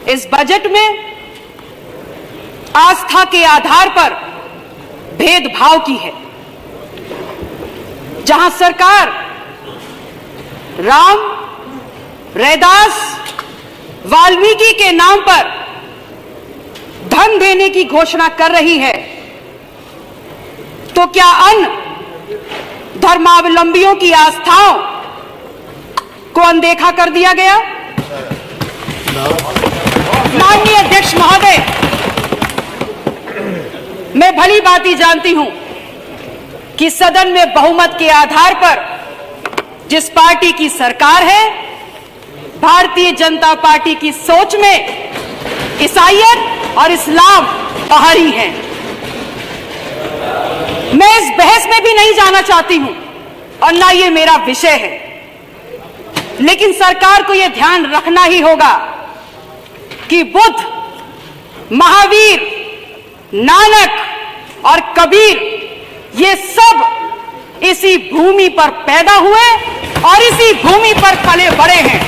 इस बजट में आस्था के आधार पर भेदभाव की है। जहां सरकार राम, रैदास, वाल्मीकि के नाम पर धन देने की घोषणा कर रही है, तो क्या अन्य धर्मावलंबियों की आस्थाओं को अनदेखा कर दिया गया? माननीय अध्यक्ष महोदय, मैं भली भांति जानती हूं कि सदन में बहुमत के आधार पर जिस पार्टी की सरकार है, भारतीय जनता पार्टी की सोच में ईसाईयत और इस्लाम बाहरी हैं। मैं इस बहस में भी नहीं जाना चाहती हूं और ना ये मेरा विषय है, लेकिन सरकार को यह ध्यान रखना ही होगा कि बुद्ध, महावीर, नानक और कबीर ये सब इसी भूमि पर पैदा हुए और इसी भूमि पर पले बड़े हैं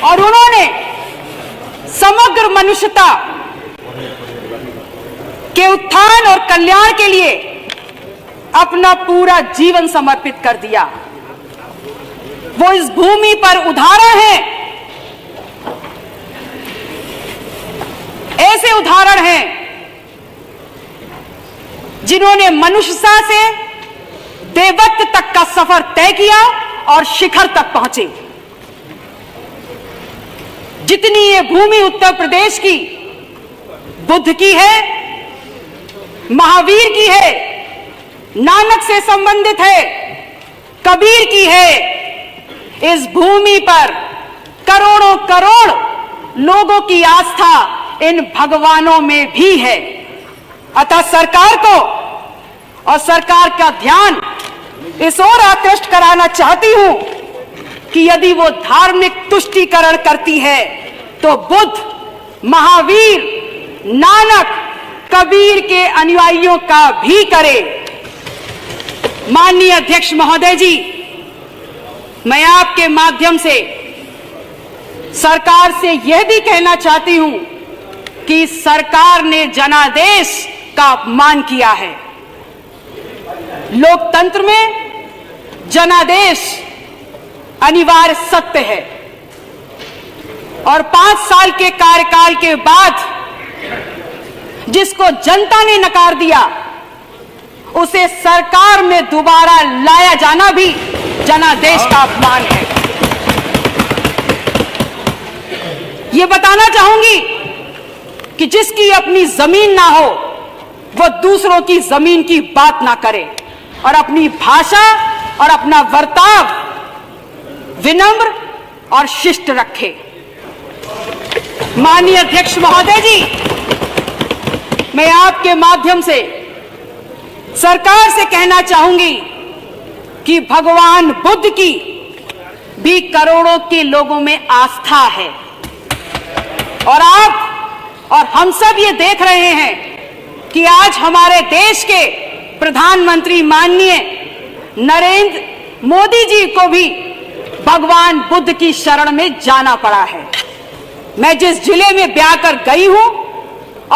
और उन्होंने समग्र मनुष्यता के उत्थान और कल्याण के लिए अपना पूरा जीवन समर्पित कर दिया। वो इस भूमि पर उदाहरण हैं, ऐसे उदाहरण हैं जिन्होंने मनुष्यता से देवत्व तक का सफर तय किया और शिखर तक पहुंचे। जितनी ये भूमि उत्तर प्रदेश की बुद्ध की है, महावीर की है, नानक से संबंधित है, कबीर की है, इस भूमि पर करोड़ों करोड़ लोगों की आस्था इन भगवानों में भी है। अतः सरकार को और सरकार का ध्यान इस ओर आकृष्ट कराना चाहती हूं कि यदि वो धार्मिक तुष्टीकरण करती है तो बुद्ध, महावीर, नानक, कबीर के अनुयायियों का भी करे। माननीय अध्यक्ष महोदय जी, मैं आपके माध्यम से सरकार से यह भी कहना चाहती हूं कि सरकार ने जनादेश का अपमान किया है। लोकतंत्र में जनादेश अनिवार्य सत्य है और 5 साल के कार्यकाल के बाद जिसको जनता ने नकार दिया, उसे सरकार में दोबारा लाया जाना भी जनादेश का अपमान है। यह बताना चाहूंगी कि जिसकी अपनी जमीन ना हो वह दूसरों की जमीन की बात ना करे और अपनी भाषा और अपना वर्ताव विनम्र और शिष्ट रखे। माननीय अध्यक्ष महोदय जी, मैं आपके माध्यम से सरकार से कहना चाहूंगी कि भगवान बुद्ध की भी करोड़ों के लोगों में आस्था है और आप और हम सब ये देख रहे हैं कि आज हमारे देश के प्रधानमंत्री माननीय नरेंद्र मोदी जी को भी भगवान बुद्ध की शरण में जाना पड़ा है। मैं जिस जिले में ब्याह कर गई हूं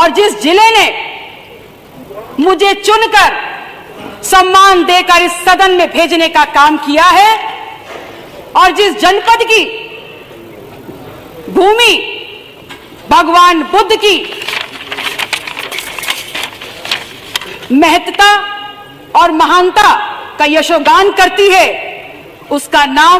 और जिस जिले ने मुझे चुनकर सम्मान देकर इस सदन में भेजने का काम किया है और जिस जनपद की भूमि भगवान बुद्ध की महत्ता और महानता का यशोगान करती है, उसका नाम